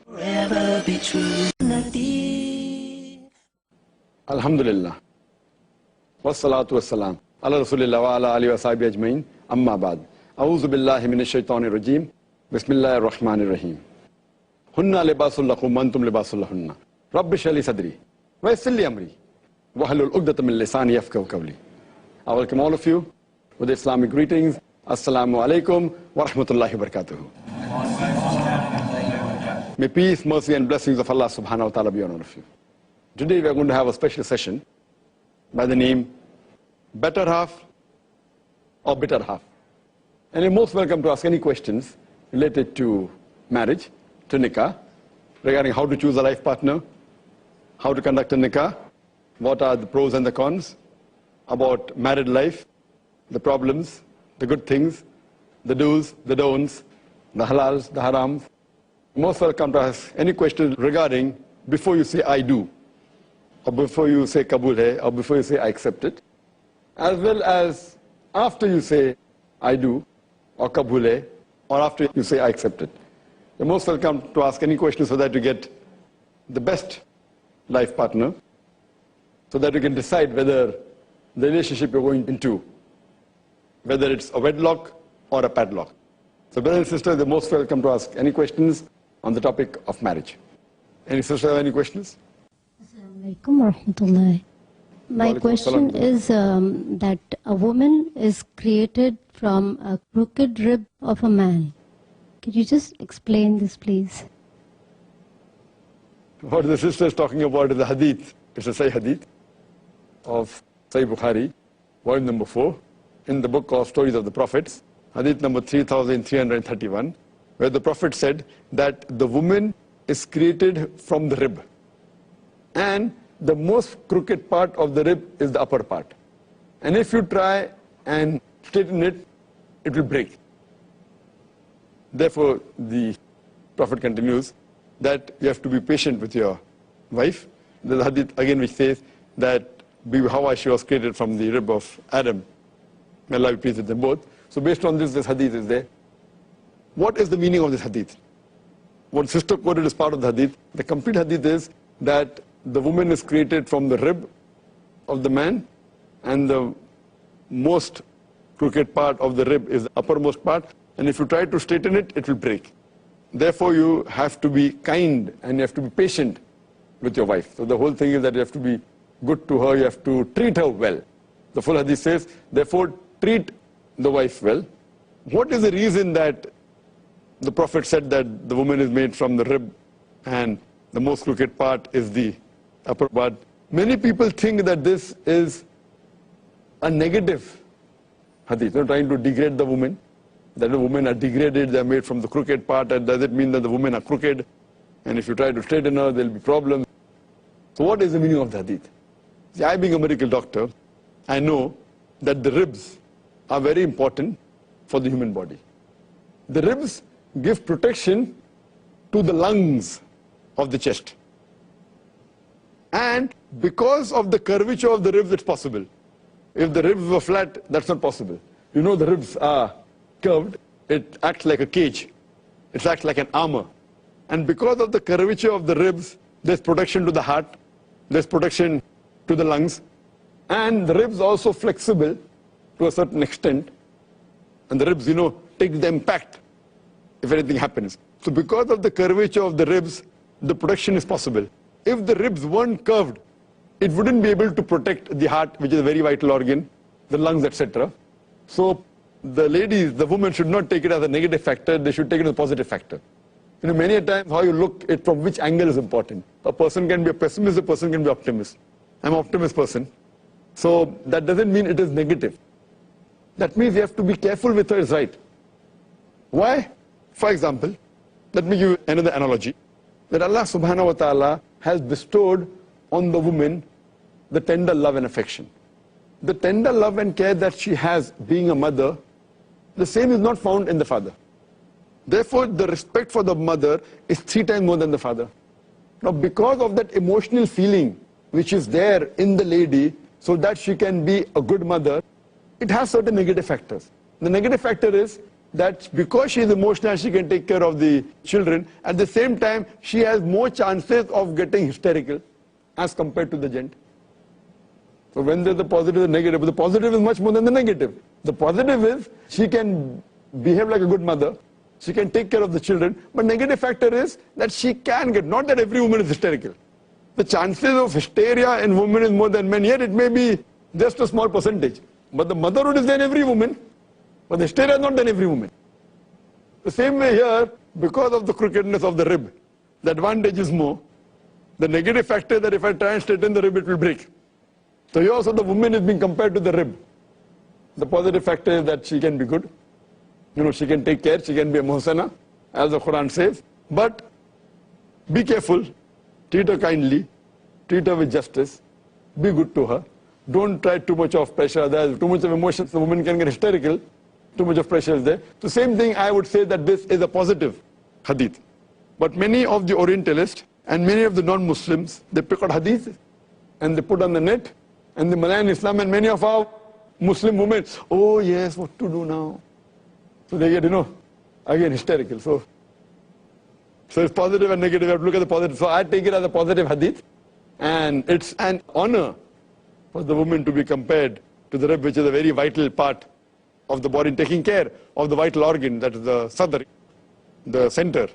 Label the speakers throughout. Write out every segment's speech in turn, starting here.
Speaker 1: Forever be true.
Speaker 2: Alhamdulillah. Wassalatu wassalam. Ala Rasulillah wa ala alihi wa sahbihi ajmain. Amma ba'd. A'udhu billahi minash shaitanir rajim. Bismillahir rahmanir rahim. Hunna libasul lakum wa antum libasul lahunna. Rabbi shrah li sadri wa yassir li amri wahlul 'uqdatam min lisani yafqahu qawli. I welcome all of you with Islamic greetings. Assal-mo-alaikum wa rahmatullahi wa barakatuh. May peace, mercy and blessings of Allah subhanahu wa ta'ala be on all of you. Today we are going to have a special session by the name Better Half or Bitter Half. And you're most welcome to ask any questions related to marriage, to nikah, regarding how to choose a life partner, how to conduct a nikah, what are the pros and the cons, about married life, the problems, the good things, the do's, the don'ts, the halals, the harams. Most welcome to ask any questions regarding before you say I do, or before you say Kabul hai, or before you say I accept it, as well as after you say I do, or Kabul hai, or after you say I accept it. You're most welcome to ask any questions so that you get the best life partner, so that you can decide whether the relationship you're going into, whether it's a wedlock or a padlock. So brothers and sisters, you're most welcome to ask any questions on the topic of marriage. Any sisters have any questions?
Speaker 3: Assal-mo-alaikum wa rahmatullahi. My question is that a woman is created from a crooked rib of a man. Could you just explain this, please?
Speaker 2: What the sister is talking about is the hadith. It's a Sahih hadith of Sahih Bukhari, volume number 4, in the book of Stories of the Prophets, hadith number 3331, where the Prophet said that the woman is created from the rib. And the most crooked part of the rib is the upper part. And if you try and straighten it, it will break. Therefore, the Prophet continues that you have to be patient with your wife. There's a hadith again which says that Hawa, she was created from the rib of Adam. May Allah be pleased with them both. So based on this hadith is there. What is the meaning of this hadith? What sister quoted is part of the hadith. The complete hadith is that the woman is created from the rib of the man, and the most crooked part of the rib is the uppermost part, and if you try to straighten it, it will break. Therefore, you have to be kind and you have to be patient with your wife. So the whole thing is that you have to be good to her, you have to treat her well. The full hadith says, therefore, treat the wife well. What is the reason that the Prophet said that the woman is made from the rib and the most crooked part is the upper part? Many people think that this is a negative hadith. They're trying to degrade the woman, that the women are degraded, they're made from the crooked part, and does it mean that the women are crooked? And if you try to straighten her, there'll be problems. So what is the meaning of the hadith? See, I being a medical doctor, I know that the ribs are very important for the human body. The ribs give protection to the lungs of the chest. And because of the curvature of the ribs, it's possible. If the ribs were flat, that's not possible. You know, the ribs are curved, it acts like a cage. It acts like an armor. And because of the curvature of the ribs, there's protection to the heart, there's protection to the lungs, and the ribs are also flexible to a certain extent. And the ribs, you know, take the impact if anything happens. So because of the curvature of the ribs, the protection is possible. If the ribs weren't curved, it wouldn't be able to protect the heart, which is a very vital organ, the lungs, etc. So the ladies, the women should not take it as a negative factor, they should take it as a positive factor. You know, many a times how you look at from which angle is important. A person can be a pessimist, a person can be optimist. I'm an optimist person. So that doesn't mean it is negative. That means you have to be careful with her is right. Why? For example, let me give you another analogy. That Allah subhanahu wa ta'ala has bestowed on the woman the tender love and affection. The tender love and care that she has being a mother, the same is not found in the father. Therefore, the respect for the mother is 3 times more than the father. Now, because of that emotional feeling which is there in the lady, so that she can be a good mother, it has certain negative factors. The negative factor is that because she is emotional, she can take care of the children. At the same time, she has more chances of getting hysterical as compared to the gent. So when there's the positive and negative, but the positive is much more than the negative. The positive is she can behave like a good mother, she can take care of the children, but negative factor is that she can get, not that every woman is hysterical. The chances of hysteria in women is more than men, yet it may be just a small percentage. But the motherhood is there in every woman, but the hysteria is not there in every woman. The same way here, because of the crookedness of the rib, the advantage is more. The negative factor is that if I try and straighten the rib, it will break. So here also the woman is being compared to the rib. The positive factor is that she can be good. She can take care, she can be a muhsana, as the Quran says. But be careful, treat her kindly, treat her with justice, be good to her. Don't try too much of pressure. There's too much of emotions, the woman can get hysterical. Too much of pressure is there. The same thing, I would say that this is a positive hadith. But many of the Orientalists and many of the non-Muslims, they pick out hadith and they put on the net and they malign Islam, and many of our Muslim women, oh yes, what to do now? So they get, again hysterical. So it's positive and negative. You have to look at the positive. So I take it as a positive hadith, and it's an honor for the woman to be compared to the rib, which is a very vital part of the body, taking care of the vital organ, that is the sadr, the center,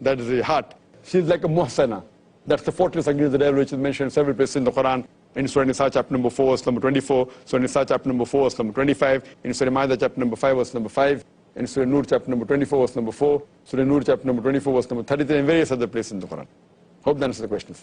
Speaker 2: that is the heart. She's like a muhsana. That's the fortress against the devil, which is mentioned in several places in the Quran. In Surah Nisa chapter number 4, verse number 24, Surah Nisa chapter number 4, verse number 25, in Surah Ma'idah chapter number 5, verse number 5, in Surah Nur chapter number 24, verse number 4, Surah Nur chapter number 24, verse number 33, and various other places in the Quran. Hope that answers the question.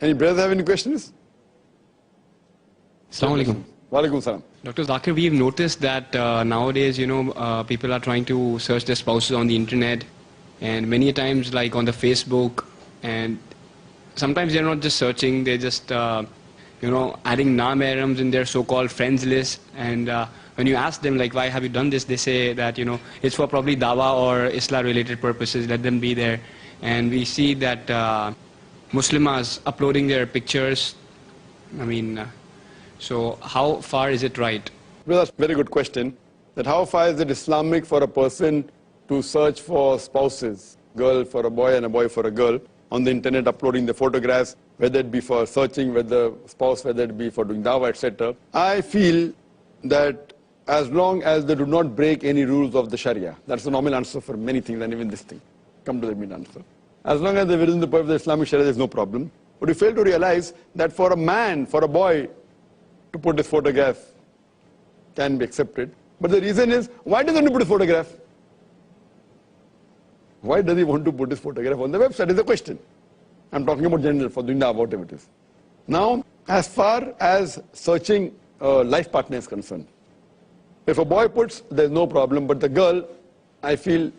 Speaker 2: Any brothers have any questions?
Speaker 4: Assal-mo-alaikum.
Speaker 2: Walaikum salam.
Speaker 4: Dr. Zakir, we've noticed that nowadays, people are trying to search their spouses on the internet, and many times, like on the Facebook, and sometimes they're not just searching, they're just, adding na-mahrams in their so-called friends list. And when you ask them, like, why have you done this, they say that, it's for probably dawa or Islam-related purposes, let them be there. And we see that Muslimas uploading their pictures. So how far is it right?
Speaker 2: Well, that's a very good question. That how far is it Islamic for a person to search for spouses, girl for a boy and a boy for a girl, on the internet, uploading the photographs, whether it be for searching, whether spouse, whether it be for doing dawah, etc. I feel that as long as they do not break any rules of the Sharia, that's the normal answer for many things, and even this thing. Come to the main answer. As long as they're within the purview of the Islamic Sharia, there's no problem. But we fail to realize that for a man, for a boy, to put his photograph can be accepted. But the reason is, why doesn't he put his photograph? Why does he want to put his photograph on the website is the question. I'm talking about general, for doing that, whatever it is. Now, as far as searching a life partner is concerned, if a boy puts, there's no problem, but the girl, I feel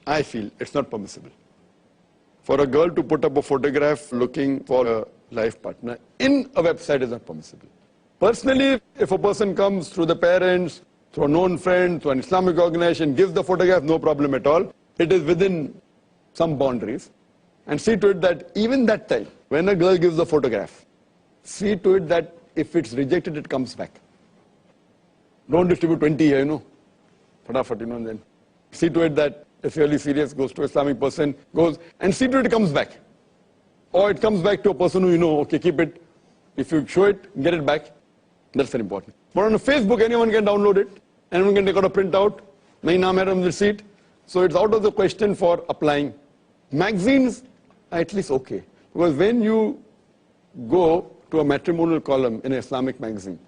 Speaker 2: it's not permissible. For a girl to put up a photograph looking for a life partner in a website is not permissible. Personally, if a person comes through the parents, through a known friend, through an Islamic organization, gives the photograph, no problem at all. It is within some boundaries. And see to it that even that time, when a girl gives the photograph, see to it that if it's rejected, it comes back. Don't distribute 20 here, Fatafat, and then. See to it that if you're really serious, goes to an Islamic person, goes, and see to it comes back. Or it comes back to a person who okay, keep it. If you show it, get it back. That's very important. But on Facebook, anyone can download it. Anyone can take out a printout. Nahi naam hai ram receipt. So it's out of the question for applying. Magazines are at least okay. Because when you go to a matrimonial column in an Islamic magazine,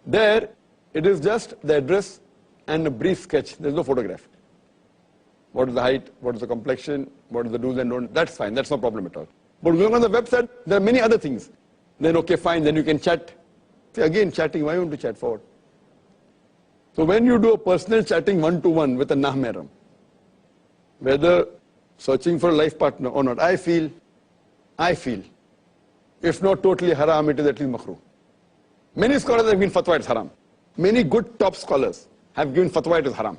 Speaker 2: there it is just the address and a brief sketch. There's no photograph. What is the height? What is the complexion? What is the do's and don'ts? That's fine. That's no problem at all. But going on the website, there are many other things. Then okay, fine. Then you can chat. See, again, chatting. Why you want to chat forward? So when you do a personal chatting one-to-one with a nah-mahram, whether searching for a life partner or not, I feel, if not totally haram, it is at least makruh. Many scholars have given fatwa it's haram. Many good top scholars have given fatwa it is haram.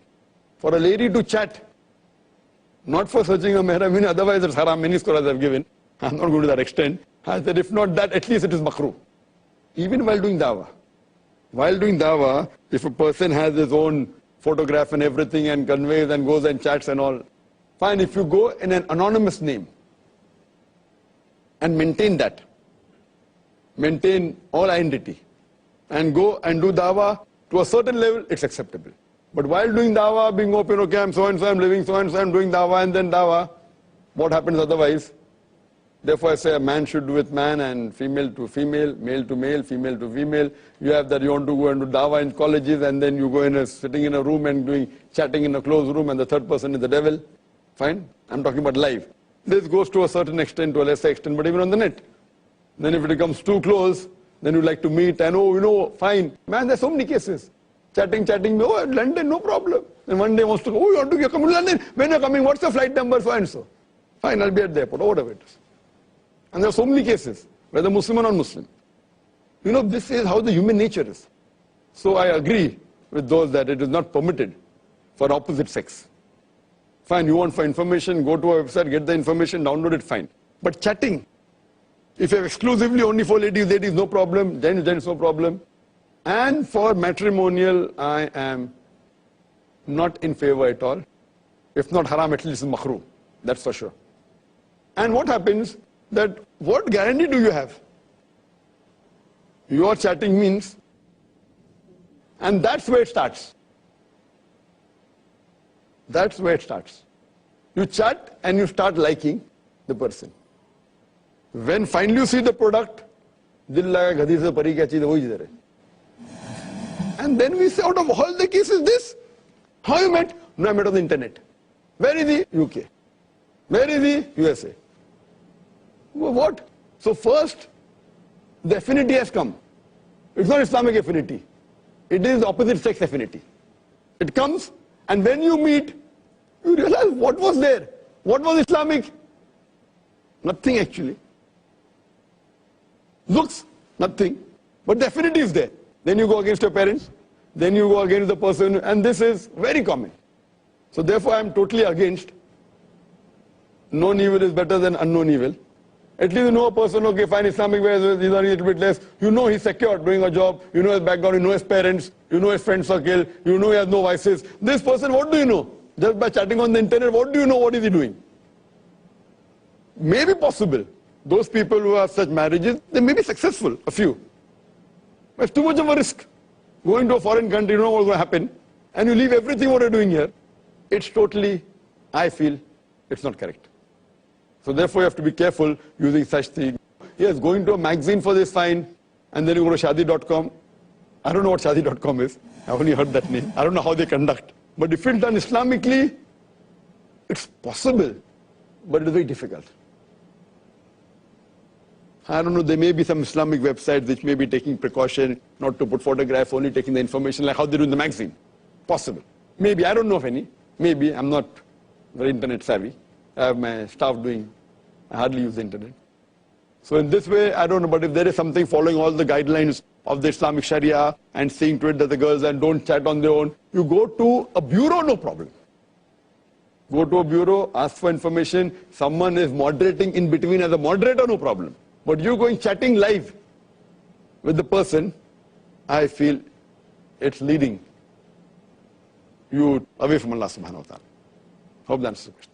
Speaker 2: For a lady to chat, not for searching a mahram, otherwise it's haram. Many scholars have given. I'm not going to that extent. I said, if not that, at least it is makruh. Even while doing dawah. While doing dawah, if a person has his own photograph and everything and conveys and goes and chats and all, fine. If you go in an anonymous name and maintain that, maintain all identity, and go and do dawah to a certain level, it's acceptable. But while doing dawah, being open, okay, I'm so-and-so, I'm living so-and-so, I'm doing dawah and then dawah, what happens otherwise? Therefore I say a man should do with man and female to female, male to male, female to female. You have that you want to go and do dawah in colleges and then you go in sitting in a room and doing chatting in a closed room and the third person is the devil. Fine? I'm talking about live. This goes to a certain extent, to a lesser extent, but even on the net. Then if it becomes too close, then you like to meet and fine. Man, there's so many cases. Chatting, oh, London, no problem. And one day wants to go, oh, you want to come to London? When you're coming, what's the flight number, so and so? Fine, I'll be at the airport, or whatever it is. And there are so many cases, whether Muslim or non-Muslim. This is how the human nature is. So I agree with those that it is not permitted for opposite sex. Fine, you want for information, go to a website, get the information, download it, fine. But chatting, if you have exclusively only for ladies, no problem, gents, no problem. And for matrimonial, I am not in favor at all. If not haram, at least makruh. That's for sure. And what happens? That what guarantee do you have? Your chatting means, and that's where it starts. That's where it starts. You chat and you start liking the person. When finally you see the product, dil laga ghadi se pari kya cheez hai, wohi idhar hai. And then we say, out of all the cases, this, how you met? No, I met on the internet. Where is he? UK. Where is he? USA. What? So first, the affinity has come. It's not Islamic affinity. It is opposite sex affinity. It comes, and when you meet, you realize what was there. What was Islamic? Nothing actually. Looks, nothing. But the affinity is there. Then you go against your parents. Then you go against the person, and this is very common. So therefore I am totally against. Known evil is better than unknown evil. At least you know a person, okay, fine, Islamic ways, these are a little bit less. You know he's secure doing a job, you know his background, you know his parents, you know his friend circle, you know he has no vices. This person, what do you know? Just by chatting on the internet, what do you know what is he doing? Maybe possible. Those people who have such marriages, they may be successful, a few. But it's too much of a risk. Going to a foreign country, you know what's going to happen, and you leave everything what you're doing here. It's totally, I feel, it's not correct. So therefore you have to be careful using such things. Yes, going to a magazine for this, fine, and then you go to shadi.com. I don't know what shadi.com is. I've only heard that name. I don't know how they conduct. But if it's done Islamically, it's possible, but it is very difficult. I don't know, there may be some Islamic websites which may be taking precaution not to put photographs, only taking the information like how they do in the magazine. Possible. Maybe, I don't know of any. Maybe, I'm not very internet savvy. I have my staff doing, I hardly use the internet. So in this way, I don't know, but if there is something following all the guidelines of the Islamic Sharia and seeing to it that the girls and don't chat on their own, you go to a bureau, no problem. Go to a bureau, ask for information, someone is moderating in between as a moderator, no problem. But you going chatting live with the person, I feel it's leading you away from Allah subhanahu wa ta'ala. Hope that answers the question.